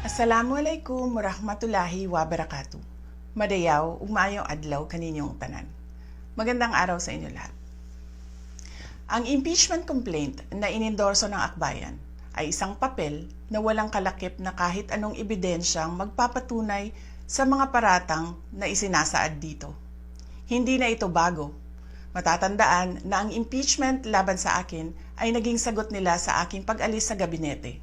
Assalamualaikum warahmatullahi wabarakatuh. Madayaw, ug maayong adlaw kaninyong tanan. Magandang araw sa inyo lahat. Ang impeachment complaint na inendorso ng akbayan ay isang papel na walang kalakip na kahit anong ebidensyang magpapatunay sa mga paratang na isinasaad dito. Hindi na ito bago. Matatandaan na ang impeachment laban sa akin ay naging sagot nila sa aking pag-alis sa gabinete.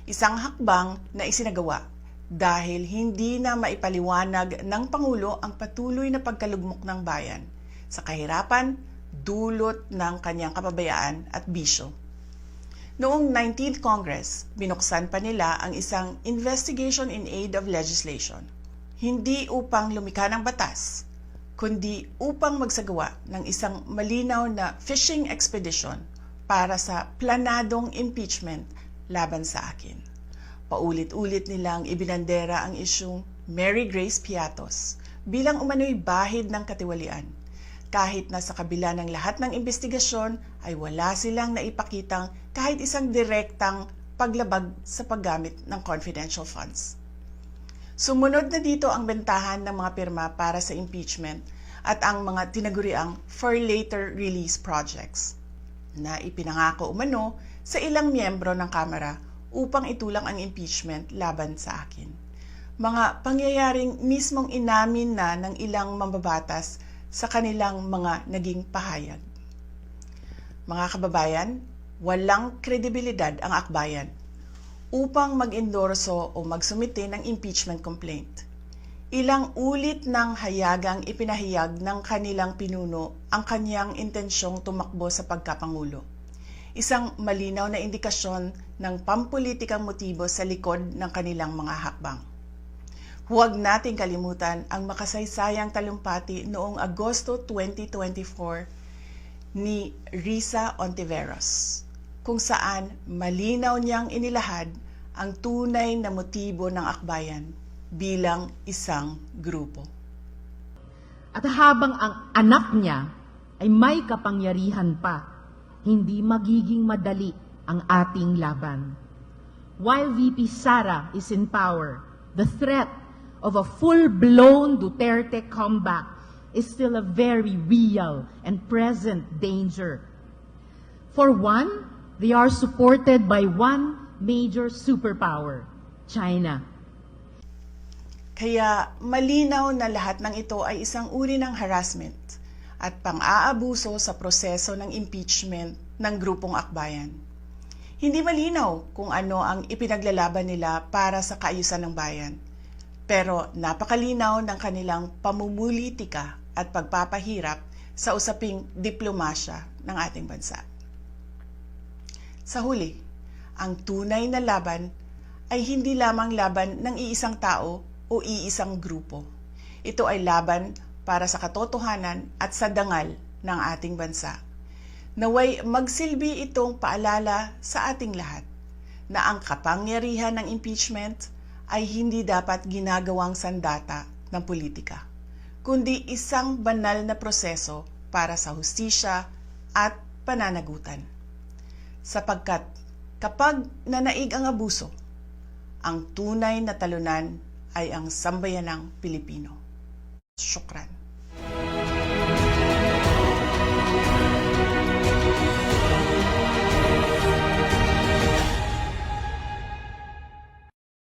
Isang hakbang na isinagawa dahil hindi na maipaliwanag ng Pangulo ang patuloy na pagkalugmok ng bayan sa kahirapan dulot ng kanyang kapabayaan at bisyo. Noong 19th Congress, binuksan pa nila ang isang Investigation in Aid of Legislation, hindi upang lumikha ng batas, kundi upang magsagawa ng isang malinaw na fishing expedition para sa planadong impeachment laban sa akin. Paulit-ulit nilang ibinandera ang isyung Mary Grace Piatos bilang umano'y bahid ng katiwalian. Kahit na sa kabila ng lahat ng investigasyon ay wala silang naipakitang kahit isang direktang paglabag sa paggamit ng confidential funds. Sumunod na dito ang bentahan ng mga pirma para sa impeachment at ang mga tinaguriang for later release projects na ipinangako umano sa ilang miyembro ng Kamara upang itulang ang impeachment laban sa akin. Mga pangyayaring mismong inamin na ng ilang mambabatas sa kanilang mga naging pahayag. Mga kababayan, walang kredibilidad ang akbayan upang mag-endorso o magsumite ng impeachment complaint. Ilang ulit ng hayagang ipinahayag ng kanilang pinuno ang kanyang intensyong tumakbo sa pagkapangulo. Isang malinaw na indikasyon ng pampulitikang motibo sa likod ng kanilang mga hakbang. Huwag nating kalimutan ang makasaysayang talumpati noong Agosto 2024 ni Risa Ontiveros, kung saan malinaw niyang inilahad ang tunay na motibo ng akbayan bilang isang grupo. At habang ang anak niya ay may kapangyarihan pa, hindi magiging madali ang ating laban. While VP Sara is in power, the threat of a full-blown Duterte comeback is still a very real and present danger. For one, they are supported by one major superpower, China. Kaya malinaw na lahat ng ito ay isang uri ng harassment at pang-aabuso sa proseso ng impeachment ng grupong akbayan. Hindi malinaw kung ano ang ipinaglalaban nila para sa kaayusan ng bayan, pero napakalinaw ng kanilang pamumulitika at pagpapahirap sa usaping diplomasya ng ating bansa. Sa huli, ang tunay na laban ay hindi lamang laban ng iisang tao o iisang grupo. Ito ay laban para sa katotohanan at sa dangal ng ating bansa. Naway magsilbi itong paalala sa ating lahat na ang kapangyarihan ng impeachment ay hindi dapat ginagawang sandata ng politika, kundi isang banal na proseso para sa hustisya at pananagutan. Sapagkat kapag nanaig ang abuso, ang tunay na talunan ay ang sambayanang Pilipino. Syukran.